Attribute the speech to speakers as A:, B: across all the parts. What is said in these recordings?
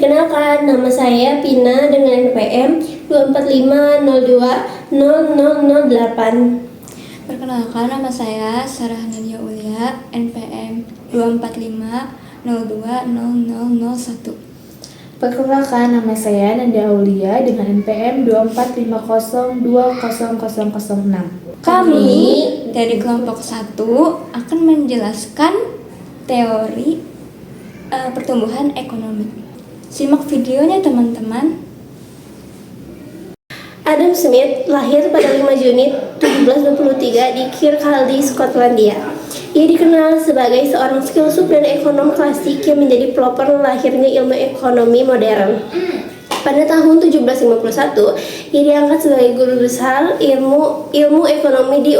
A: Perkenalkan, nama saya Pina dengan NPM 245020008.
B: Perkenalkan, nama saya Sarah Nadia Ulia, NPM 245020001.
C: Perkenalkan, nama saya Nanda Aulia dengan NPM 245020006.
B: Kami dari kelompok 1 akan menjelaskan teori pertumbuhan ekonomi. Simak videonya teman-teman.
A: Adam Smith lahir pada 5 Juni 1723 di Kirkcaldy, Skotlandia. Ia dikenal sebagai seorang filsuf dan ekonom klasik yang menjadi pelopor lahirnya ilmu ekonomi modern. Pada tahun 1751, ia diangkat sebagai guru besar ilmu ekonomi di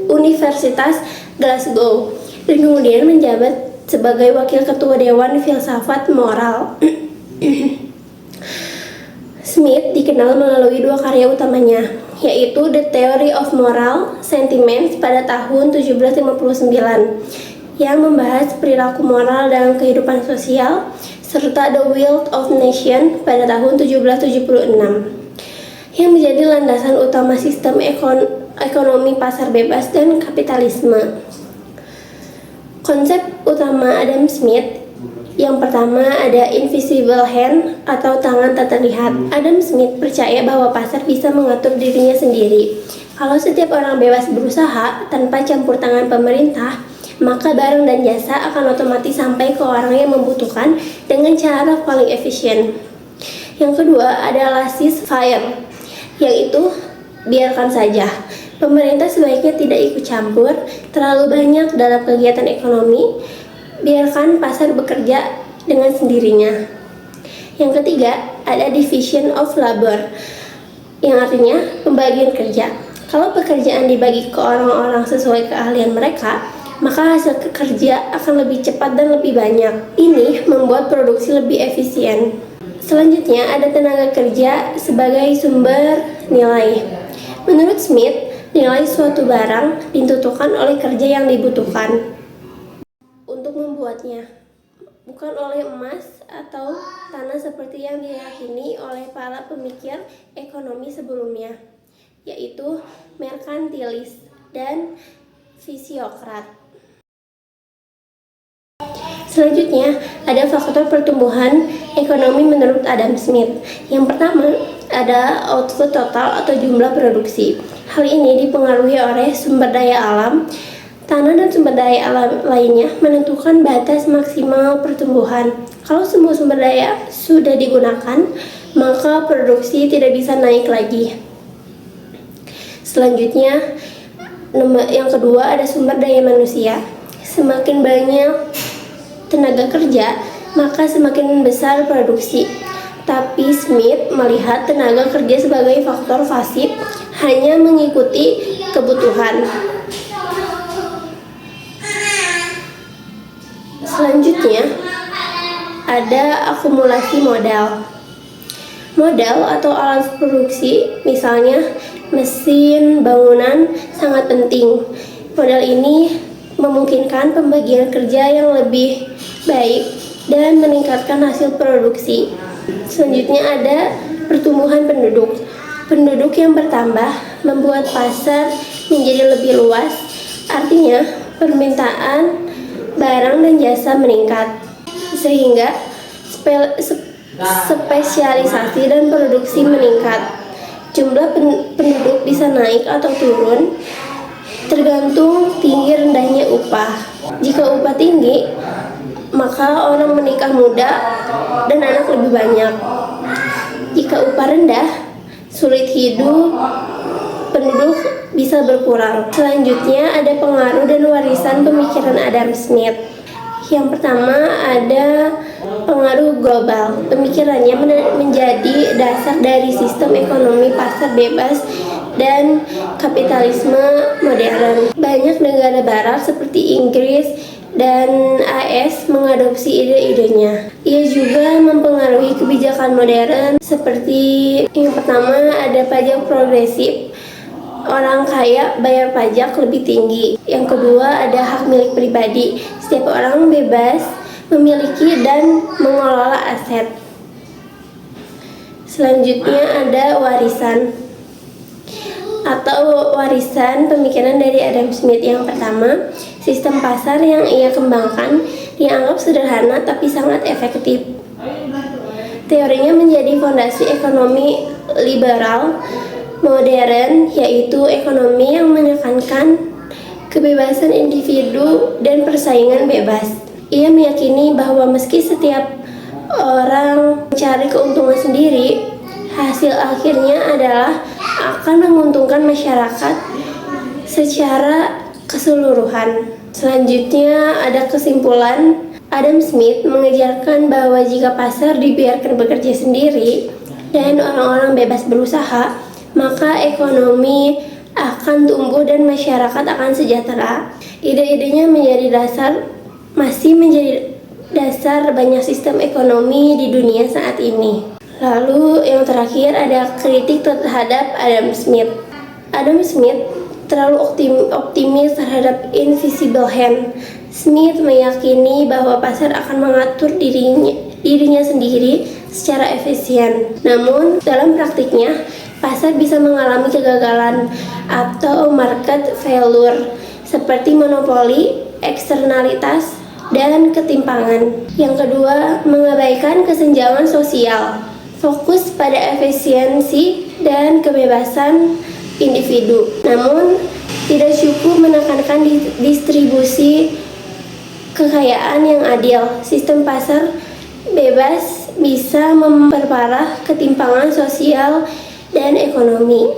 A: Universitas Glasgow dan kemudian menjabat sebagai wakil ketua Dewan Filsafat Moral. Smith dikenal melalui dua karya utamanya, yaitu The Theory of Moral Sentiments pada tahun 1759 yang membahas perilaku moral dalam kehidupan sosial, serta The Will of Nation pada tahun 1776 yang menjadi landasan utama sistem ekonomi pasar bebas dan kapitalisme. Konsep utama Adam Smith yang pertama ada invisible hand atau tangan tak terlihat. Adam Smith percaya bahwa pasar bisa mengatur dirinya sendiri. Kalau setiap orang bebas berusaha tanpa campur tangan pemerintah, maka barang dan jasa akan otomatis sampai ke orang yang membutuhkan dengan cara paling efisien. Yang kedua ada laissez-faire, yaitu biarkan saja. Pemerintah sebaiknya tidak ikut campur terlalu banyak dalam kegiatan ekonomi. Biarkan pasar bekerja dengan sendirinya. Yang ketiga, ada division of labor, yang artinya pembagian kerja. Kalau pekerjaan dibagi ke orang-orang sesuai keahlian mereka, maka hasil kerja akan lebih cepat dan lebih banyak. Ini membuat produksi lebih efisien. Selanjutnya, ada tenaga kerja sebagai sumber nilai. Menurut Smith, nilai suatu barang ditentukan oleh kerja yang dibutuhkan untuk membuatnya, bukan oleh emas atau tanah seperti yang diyakini oleh para pemikir ekonomi sebelumnya, yaitu merkantilis dan fisiokrat. Selanjutnya, ada faktor pertumbuhan ekonomi menurut Adam Smith. Yang pertama, ada output total atau jumlah produksi. Hal ini dipengaruhi oleh sumber daya alam. Tanah dan sumber daya alam lainnya menentukan batas maksimal pertumbuhan. Kalau semua sumber daya sudah digunakan, maka produksi tidak bisa naik lagi. Selanjutnya, yang kedua ada sumber daya manusia. Semakin banyak tenaga kerja, maka semakin besar produksi. Tapi Smith melihat tenaga kerja sebagai faktor pasif, hanya mengikuti kebutuhan. Selanjutnya, ada akumulasi modal. Modal atau alat produksi, misalnya mesin, bangunan, sangat penting. Modal ini memungkinkan pembagian kerja yang lebih baik dan meningkatkan hasil produksi. Selanjutnya ada pertumbuhan penduduk. Penduduk yang bertambah membuat pasar menjadi lebih luas, artinya permintaan barang dan jasa meningkat, sehingga spesialisasi dan produksi meningkat. Jumlah penduduk bisa naik atau turun tergantung tinggi rendahnya upah. Jika upah tinggi, maka orang menikah muda dan anak lebih banyak. Jika upah rendah, sulit hidup, penduduk bisa berkurang. Selanjutnya ada pengaruh dan warisan pemikiran Adam Smith. Yang pertama ada pengaruh global. Pemikirannya menjadi dasar dari sistem ekonomi pasar bebas dan kapitalisme modern. Banyak negara barat seperti Inggris dan AS mengadopsi ide-idenya. Ia juga mempengaruhi kebijakan modern seperti yang pertama ada pajak progresif. Orang kaya bayar pajak lebih tinggi. Yang kedua ada hak milik pribadi. Setiap orang bebas memiliki dan mengelola aset. Selanjutnya ada warisan atau warisan pemikiran dari Adam Smith. Yang pertama, sistem pasar yang ia kembangkan dianggap sederhana tapi sangat efektif. Teorinya menjadi fondasi ekonomi liberal modern, yaitu ekonomi yang menekankan kebebasan individu dan persaingan bebas. Ia meyakini bahwa meski setiap orang mencari keuntungan sendiri, hasil akhirnya adalah akan menguntungkan masyarakat secara keseluruhan. Selanjutnya ada kesimpulan. Adam Smith mengejarkan bahwa jika pasar dibiarkan bekerja sendiri dan orang-orang bebas berusaha, maka ekonomi akan tumbuh dan masyarakat akan sejahtera. Ide-idenya masih menjadi dasar banyak sistem ekonomi di dunia saat ini. Lalu yang terakhir ada kritik terhadap Adam Smith. Adam Smith terlalu optimis terhadap invisible hand. Smith meyakini bahwa pasar akan mengatur dirinya sendiri secara efisien. Namun, dalam praktiknya, pasar bisa mengalami kegagalan atau market failure seperti monopoli, eksternalitas, dan ketimpangan. Yang kedua, mengabaikan kesenjangan sosial. Fokus pada efisiensi dan kebebasan individu. Namun, tidak cukup menekankan distribusi kekayaan yang adil. Sistem pasar bebas bisa memperparah ketimpangan sosial dan ekonomi.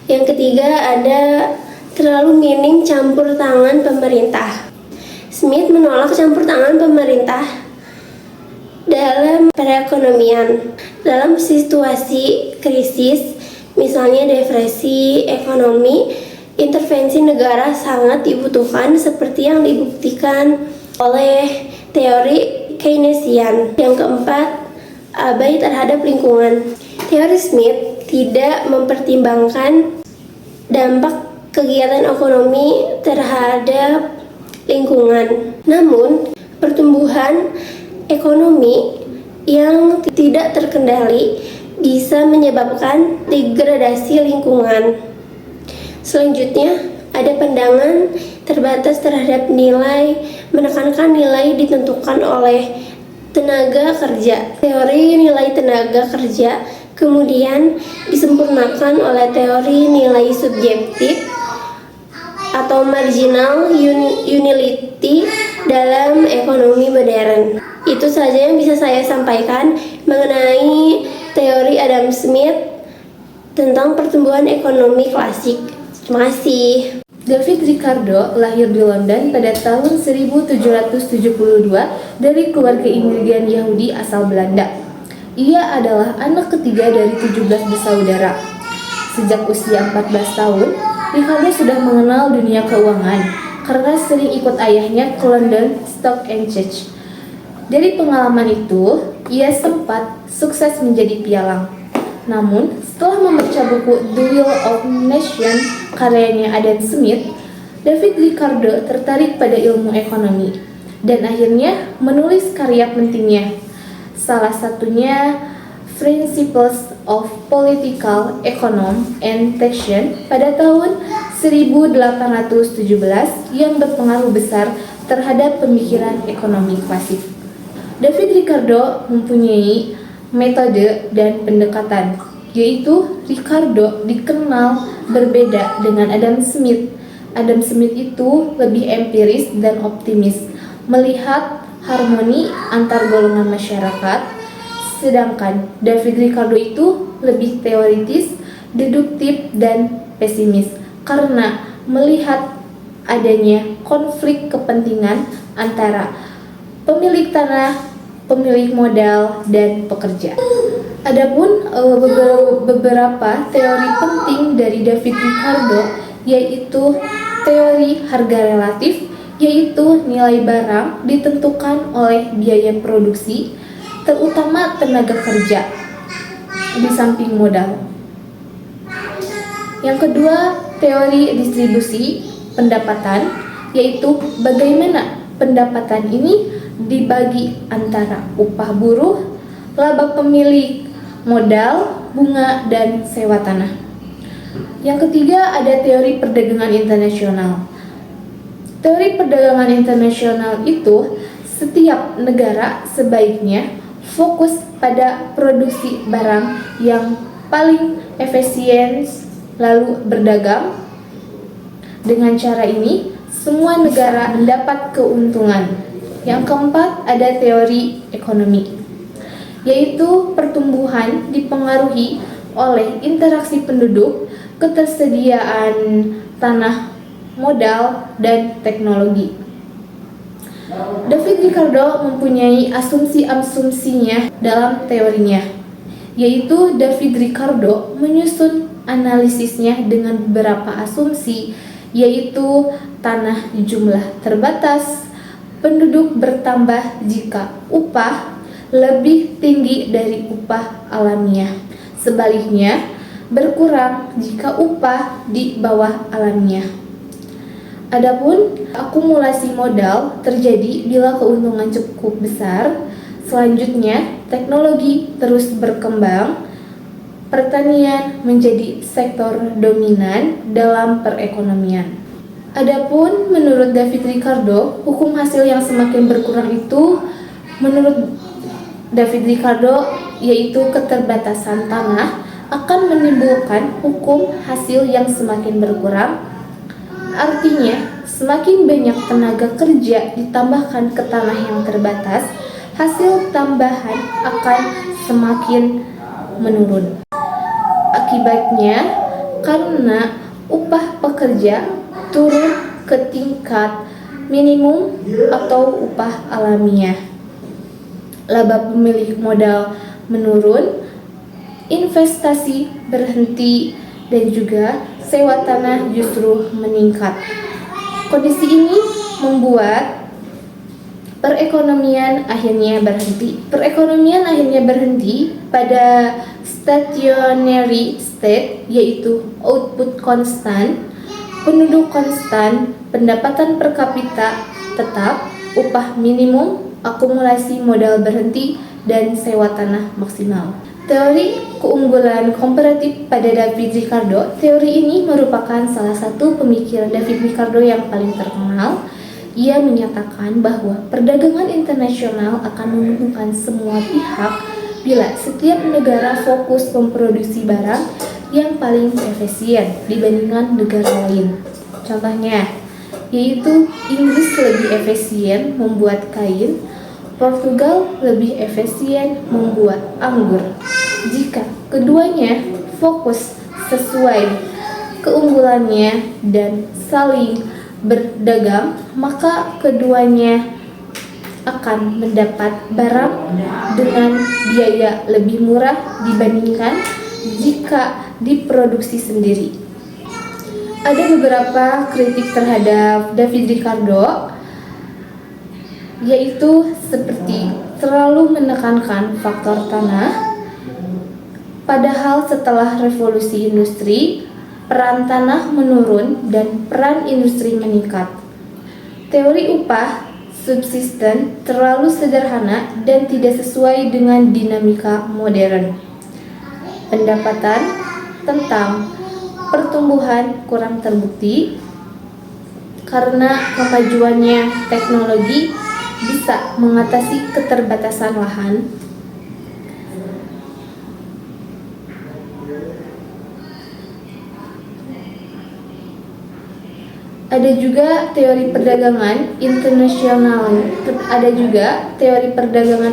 A: Yang ketiga ada terlalu minim campur tangan pemerintah. Smith menolak campur tangan pemerintah dalam perekonomian. Dalam situasi krisis, misalnya depresi ekonomi, intervensi negara sangat dibutuhkan seperti yang dibuktikan oleh teori Keynesian. Yang keempat, abai terhadap lingkungan. Teori Smith tidak mempertimbangkan dampak kegiatan ekonomi terhadap lingkungan. Namun, pertumbuhan ekonomi yang tidak terkendali bisa menyebabkan degradasi lingkungan. Selanjutnya, ada pandangan terbatas terhadap nilai, menekankan nilai ditentukan oleh tenaga kerja. Teori nilai tenaga kerja kemudian disempurnakan oleh teori nilai subjektif atau marginal utility dalam ekonomi modern. Itu saja yang bisa saya sampaikan mengenai teori Adam Smith tentang pertumbuhan ekonomi klasik. Terima kasih.
C: David Ricardo lahir di London pada tahun 1772 dari keluarga imigran Yahudi asal Belanda. Ia adalah anak ketiga dari 17 bersaudara. Sejak usia 14 tahun, Ricardo sudah mengenal dunia keuangan karena sering ikut ayahnya ke London Stock Exchange. Dari pengalaman itu, ia sempat sukses menjadi pialang. Namun, setelah membaca buku The Will of Nations karyanya Adam Smith, David Ricardo tertarik pada ilmu ekonomi dan akhirnya menulis karya pentingnya. Salah satunya Principles of Political Economy and Taxation pada tahun 1817 yang berpengaruh besar terhadap pemikiran ekonomi klasik. David Ricardo mempunyai metode dan pendekatan, yaitu Ricardo dikenal berbeda dengan Adam Smith. Adam Smith itu lebih empiris dan optimis, melihat harmoni antar golongan masyarakat, sedangkan David Ricardo itu lebih teoritis, deduktif, dan pesimis karena melihat adanya konflik kepentingan antara pemilik tanah, pemilik modal, dan pekerja. Adapun beberapa teori penting dari David Ricardo yaitu teori harga relatif, yaitu nilai barang ditentukan oleh biaya produksi, terutama tenaga kerja, di samping modal. Yang kedua, teori distribusi pendapatan, yaitu bagaimana pendapatan ini dibagi antara upah buruh, laba pemilik modal, bunga, dan sewa tanah. Yang ketiga ada teori perdagangan internasional. Teori perdagangan internasional itu setiap negara sebaiknya fokus pada produksi barang yang paling efisien lalu berdagang. Dengan cara ini, semua negara mendapat keuntungan. Yang keempat ada teori ekonomi, yaitu pertumbuhan dipengaruhi oleh interaksi penduduk, ketersediaan tanah, modal, dan teknologi. David Ricardo mempunyai asumsi-asumsinya dalam teorinya, yaitu David Ricardo menyusun analisisnya dengan beberapa asumsi, yaitu tanah jumlah terbatas, penduduk bertambah jika upah lebih tinggi dari upah alamiah. Sebaliknya, berkurang jika upah di bawah alamiah. Adapun akumulasi modal terjadi bila keuntungan cukup besar. Selanjutnya, teknologi terus berkembang. Pertanian menjadi sektor dominan dalam perekonomian. Adapun menurut David Ricardo, hukum hasil yang semakin berkurang itu menurut David Ricardo yaitu keterbatasan tanah akan menimbulkan hukum hasil yang semakin berkurang. Artinya, semakin banyak tenaga kerja ditambahkan ke tanah yang terbatas, hasil tambahan akan semakin menurun. Akibatnya, karena upah pekerja turun ke tingkat minimum atau upah alamiah, laba pemilik modal menurun, investasi berhenti, dan juga sewa tanah justru meningkat. Kondisi ini membuat perekonomian akhirnya berhenti. Perekonomian akhirnya berhenti pada stationary state, yaitu output konstan, penduduk konstan, pendapatan per kapita tetap, upah minimum, akumulasi modal berhenti, dan sewa tanah maksimal. Teori keunggulan komparatif pada David Ricardo. Teori ini merupakan salah satu pemikiran David Ricardo yang paling terkenal. Ia menyatakan bahwa perdagangan internasional akan menguntungkan semua pihak bila setiap negara fokus memproduksi barang yang paling efisien dibandingkan negara lain. Contohnya, yaitu Inggris lebih efisien membuat kain, Portugal lebih efisien membuat anggur. Jika keduanya fokus sesuai keunggulannya dan saling berdagang, maka keduanya akan mendapat barang dengan biaya lebih murah dibandingkan jika diproduksi sendiri. Ada beberapa kritik terhadap David Ricardo, yaitu seperti terlalu menekankan faktor tanah, padahal setelah revolusi industri, peran tanah menurun dan peran industri meningkat. Teori upah subsisten terlalu sederhana dan tidak sesuai dengan dinamika modern. Pendapatan tentang pertumbuhan kurang terbukti karena kemajuannya teknologi bisa mengatasi keterbatasan lahan. Ada juga teori perdagangan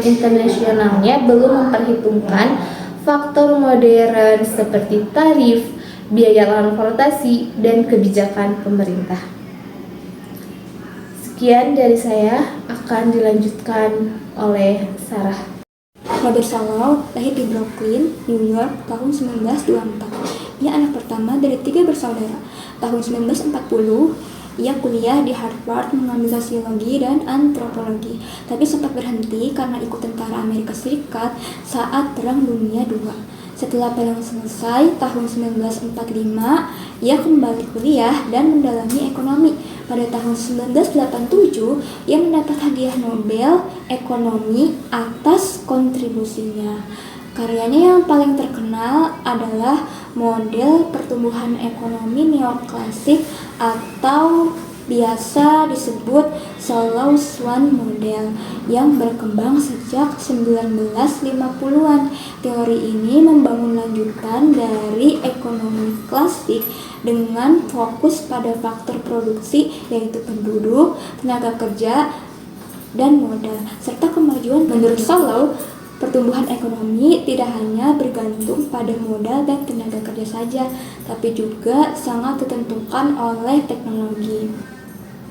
C: internasionalnya belum memperhitungkan faktor modern seperti tarif, biaya transportasi, dan kebijakan pemerintah. Sekian dari saya, akan dilanjutkan oleh Sarah.
B: Robert Solow lahir di Brooklyn, New York tahun 1924. Ia anak pertama dari 3 bersaudara. Tahun 1940, ia kuliah di Harvard mengambil sosiologi dan antropologi, tapi sempat berhenti karena ikut tentara Amerika Serikat saat Perang Dunia II. Setelah perang selesai tahun 1945, ia kembali kuliah dan mendalami ekonomi. Pada tahun 1987, ia mendapat hadiah Nobel Ekonomi atas kontribusinya. Karyanya yang paling terkenal adalah model pertumbuhan ekonomi neoklasik atau biasa disebut Solow-Swan model yang berkembang sejak 1950-an. Teori ini membangun lanjutan dari ekonomi klasik dengan fokus pada faktor produksi yaitu penduduk, tenaga kerja, dan modal, serta kemajuan. Menurut Solow, pertumbuhan ekonomi tidak hanya bergantung pada modal dan tenaga kerja saja, tapi juga sangat ditentukan oleh teknologi.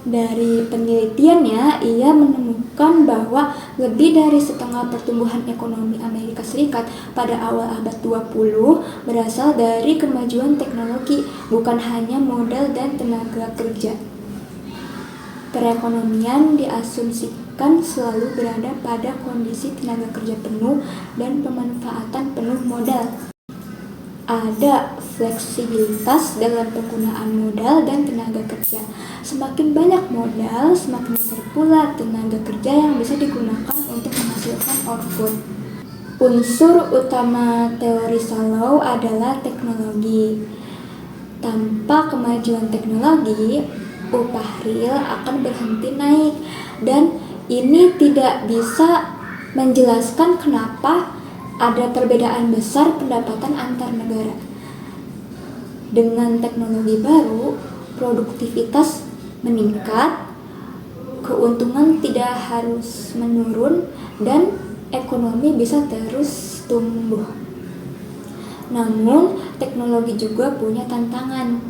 B: Dari penelitiannya, ia menemukan bahwa lebih dari setengah pertumbuhan ekonomi Amerika Serikat pada awal abad 20 berasal dari kemajuan teknologi, bukan hanya modal dan tenaga kerja. Perekonomian diasumsikan selalu berada pada kondisi tenaga kerja penuh dan pemanfaatan penuh modal. Ada fleksibilitas dalam penggunaan modal dan tenaga kerja. Semakin banyak modal, semakin besar pula tenaga kerja yang bisa digunakan untuk menghasilkan output. Unsur utama teori Solow adalah teknologi. Tanpa kemajuan teknologi, upah real akan berhenti naik, dan ini tidak bisa menjelaskan kenapa ada perbedaan besar pendapatan antar negara. Dengan teknologi baru, produktivitas meningkat, keuntungan tidak harus menurun, dan ekonomi bisa terus tumbuh. Namun, teknologi juga punya tantangan.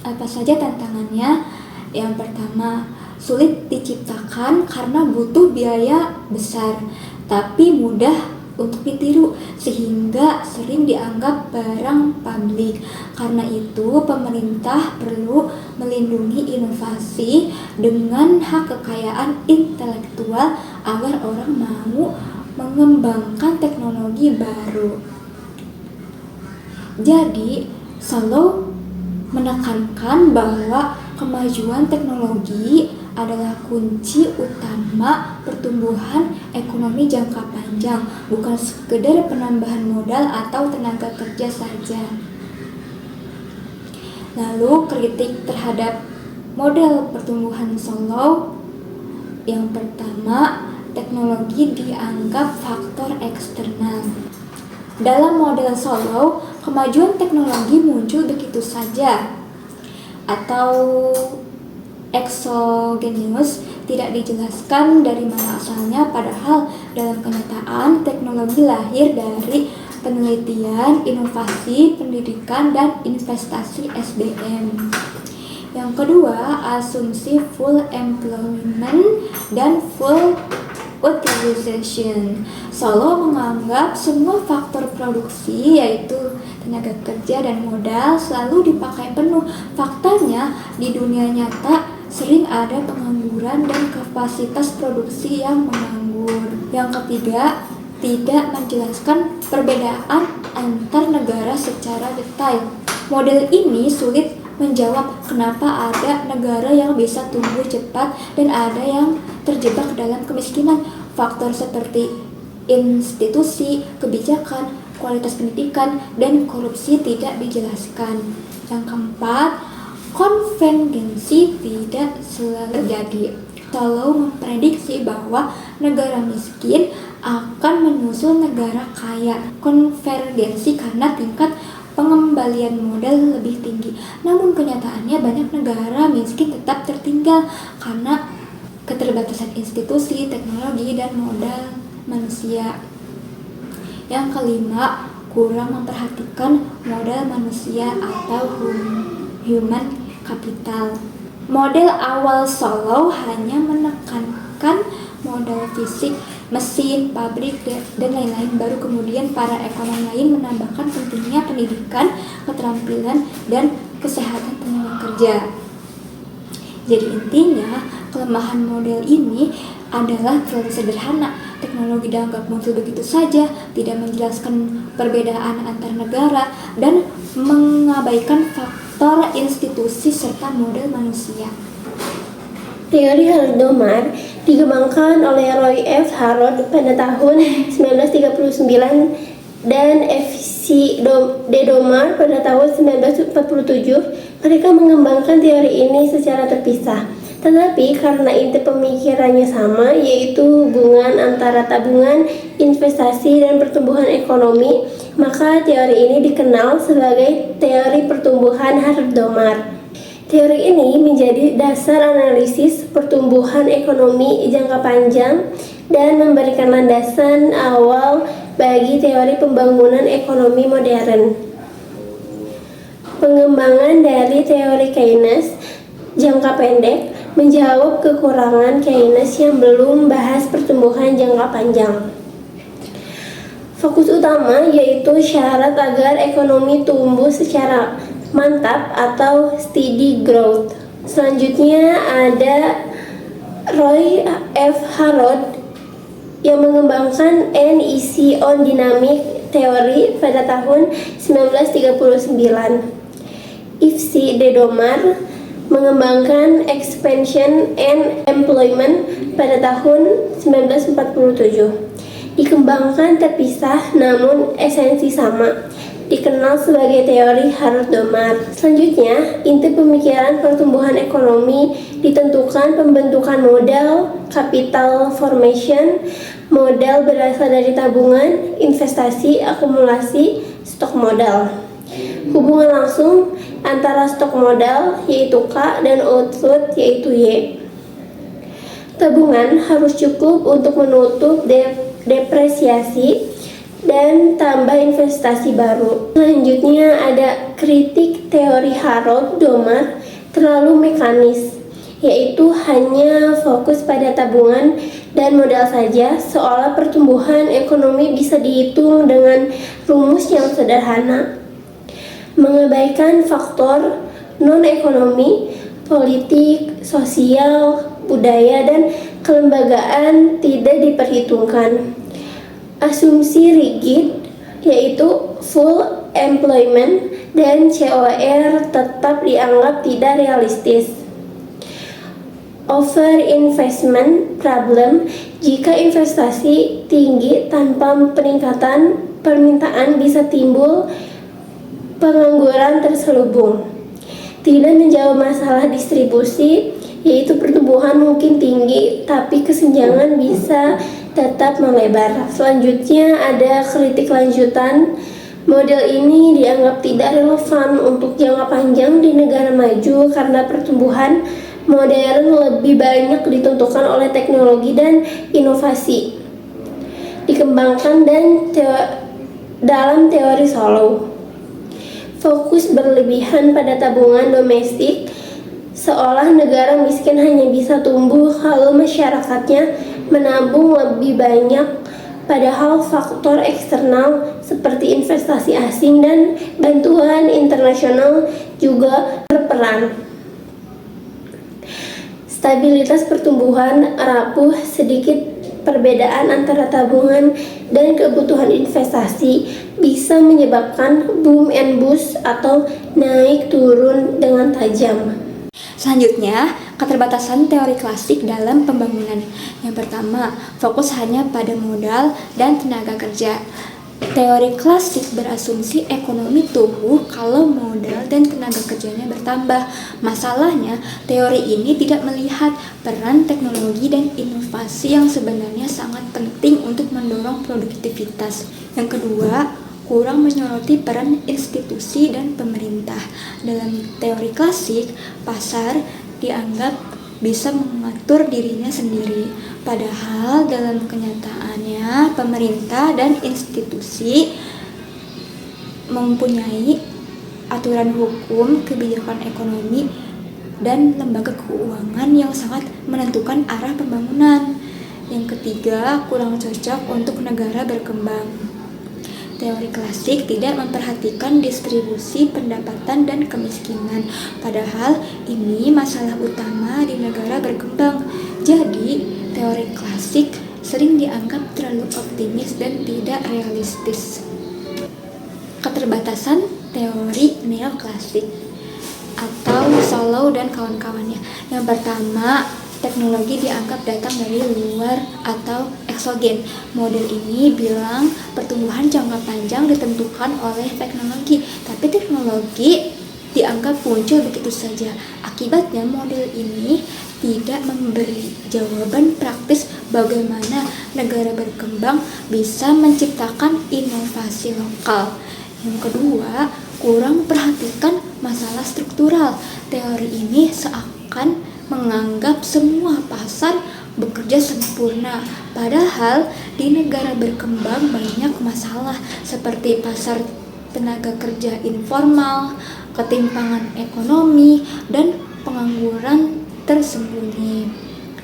B: Apa saja tantangannya? Yang pertama, sulit diciptakan karena butuh biaya besar, tapi mudah untuk ditiru sehingga sering dianggap barang publik. Karena itu, pemerintah perlu melindungi inovasi dengan hak kekayaan intelektual agar orang mau mengembangkan teknologi baru. Jadi, Solow menekankan bahwa kemajuan teknologi adalah kunci utama pertumbuhan ekonomi jangka panjang, bukan sekedar penambahan modal atau tenaga kerja saja. Lalu, kritik terhadap model pertumbuhan Solow. Yang pertama, teknologi dianggap faktor eksternal. Dalam model Solow, kemajuan teknologi muncul begitu saja atau exogenous, tidak dijelaskan dari mana asalnya, padahal dalam kenyataan teknologi lahir dari penelitian, inovasi, pendidikan, dan investasi SDM. Yang kedua, asumsi full employment dan full utilization. Solow menganggap semua faktor produksi, yaitu tenaga kerja dan modal, selalu dipakai penuh. Faktanya, di dunia nyata sering ada pengangguran dan kapasitas produksi yang menganggur. Yang ketiga, tidak menjelaskan perbedaan antar negara secara detail. Model ini sulit menjawab kenapa ada negara yang bisa tumbuh cepat dan ada yang terjebak dalam kemiskinan. Faktor seperti institusi, kebijakan, kualitas pendidikan, dan korupsi tidak dijelaskan. Yang keempat, konvergensi tidak selalu terjadi. Solow memprediksi bahwa negara miskin akan menyusul negara kaya. Konvergensi karena tingkat pengembalian modal lebih tinggi. Namun kenyataannya banyak negara miskin tetap tertinggal karena keterbatasan institusi, teknologi, dan modal manusia. Yang kelima, kurang memperhatikan modal manusia atau human capital. Model awal Solow hanya menekankan modal fisik, mesin, pabrik, dan lain-lain. Baru kemudian para ekonom lain menambahkan pentingnya pendidikan, keterampilan, dan kesehatan tenaga kerja. Jadi intinya, kelemahan model ini adalah terlalu sederhana. Teknologi dianggap muncul begitu saja, tidak menjelaskan perbedaan antar negara, dan mengabaikan faktor institusi serta model manusia.
A: Teori Holodomor dikembangkan oleh Roy F. Harrod pada tahun 1939 dan F.C. De Domar pada tahun 1947. Mereka mengembangkan teori ini secara terpisah. Tetapi karena inti pemikirannya sama, yaitu hubungan antara tabungan, investasi, dan pertumbuhan ekonomi, maka teori ini dikenal sebagai teori pertumbuhan Harrod-Domar. Teori ini menjadi dasar analisis pertumbuhan ekonomi jangka panjang dan memberikan landasan awal bagi teori pembangunan ekonomi modern. Pengembangan dari teori Keynes jangka pendek menjawab kekurangan Keynes yang belum bahas pertumbuhan jangka panjang. Fokus utama yaitu syarat agar ekonomi tumbuh secara mantap atau steady growth. Selanjutnya ada Roy F. Harrod yang mengembangkan NEC on Dynamic Theory pada tahun 1939. F.C. De Domar mengembangkan Expansion and Employment pada tahun 1947. Dikembangkan terpisah namun esensi sama, dikenal sebagai teori Harrod-Domar. Selanjutnya, inti pemikiran pertumbuhan ekonomi ditentukan pembentukan modal, capital formation, modal berasal dari tabungan, investasi, akumulasi, stok modal. Hubungan langsung antara stok modal yaitu K dan output yaitu Y. Tabungan harus cukup untuk menutup depresiasi dan tambah investasi baru. Selanjutnya ada kritik teori Harrod-Domar terlalu mekanis, yaitu hanya fokus pada tabungan dan modal saja, seolah pertumbuhan ekonomi bisa dihitung dengan rumus yang sederhana. Mengabaikan faktor non-ekonomi, politik, sosial, budaya, dan kelembagaan tidak diperhitungkan. Asumsi rigid yaitu full employment dan COR tetap dianggap tidak realistis. Over investment problem, jika investasi tinggi tanpa peningkatan permintaan bisa timbul pengangguran terselubung. Tidak menjawab masalah distribusi, yaitu pertumbuhan mungkin tinggi tapi kesenjangan bisa tetap melebar. Selanjutnya ada kritik lanjutan. Model ini dianggap tidak relevan untuk jangka panjang di negara maju karena pertumbuhan modern lebih banyak ditentukan oleh teknologi dan inovasi. Dikembangkan dalam teori Solow. Fokus berlebihan pada tabungan domestik, seolah negara miskin hanya bisa tumbuh kalau masyarakatnya menabung lebih banyak, padahal faktor eksternal seperti investasi asing dan bantuan internasional juga berperan. Stabilitas pertumbuhan rapuh, sedikit perbedaan antara tabungan dan kebutuhan investasi bisa menyebabkan boom and bust atau naik turun dengan tajam.
B: Selanjutnya, keterbatasan teori klasik dalam pembangunan. Yang pertama, fokus hanya pada modal dan tenaga kerja. Teori klasik berasumsi ekonomi tumbuh kalau modal dan tenaga kerjanya bertambah. Masalahnya, teori ini tidak melihat peran teknologi dan inovasi yang sebenarnya sangat penting untuk mendorong produktivitas. Yang kedua, kurang menyoroti peran institusi dan pemerintah. Dalam teori klasik, pasar dianggap bisa mengatur dirinya sendiri, padahal dalam kenyataannya pemerintah dan institusi mempunyai aturan hukum, kebijakan ekonomi, dan lembaga keuangan yang sangat menentukan arah pembangunan. Yang ketiga, kurang cocok untuk negara berkembang. Teori klasik tidak memperhatikan distribusi pendapatan dan kemiskinan, padahal ini masalah utama di negara berkembang. Jadi, teori klasik sering dianggap terlalu optimis dan tidak realistis. Keterbatasan teori neoklasik atau Solow dan kawan-kawannya. Yang pertama, teknologi dianggap datang dari luar atau eksogen. Model ini bilang pertumbuhan jangka panjang ditentukan oleh teknologi, tapi teknologi dianggap muncul begitu saja. Akibatnya model ini tidak memberi jawaban praktis bagaimana negara berkembang bisa menciptakan inovasi lokal. Yang kedua, kurang perhatikan masalah struktural. Teori ini seakan menganggap semua pasar bekerja sempurna, padahal di negara berkembang banyak masalah seperti pasar tenaga kerja informal, ketimpangan ekonomi, dan pengangguran tersembunyi.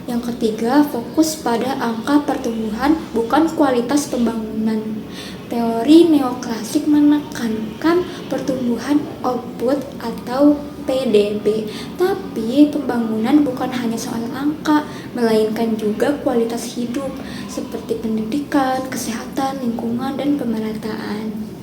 B: Yang ketiga, fokus pada angka pertumbuhan bukan kualitas pembangunan. Teori neoklasik menekankan pertumbuhan output atau PDB, tapi pembangunan bukan hanya soal angka, melainkan juga kualitas hidup seperti pendidikan, kesehatan, lingkungan, dan pemerataan.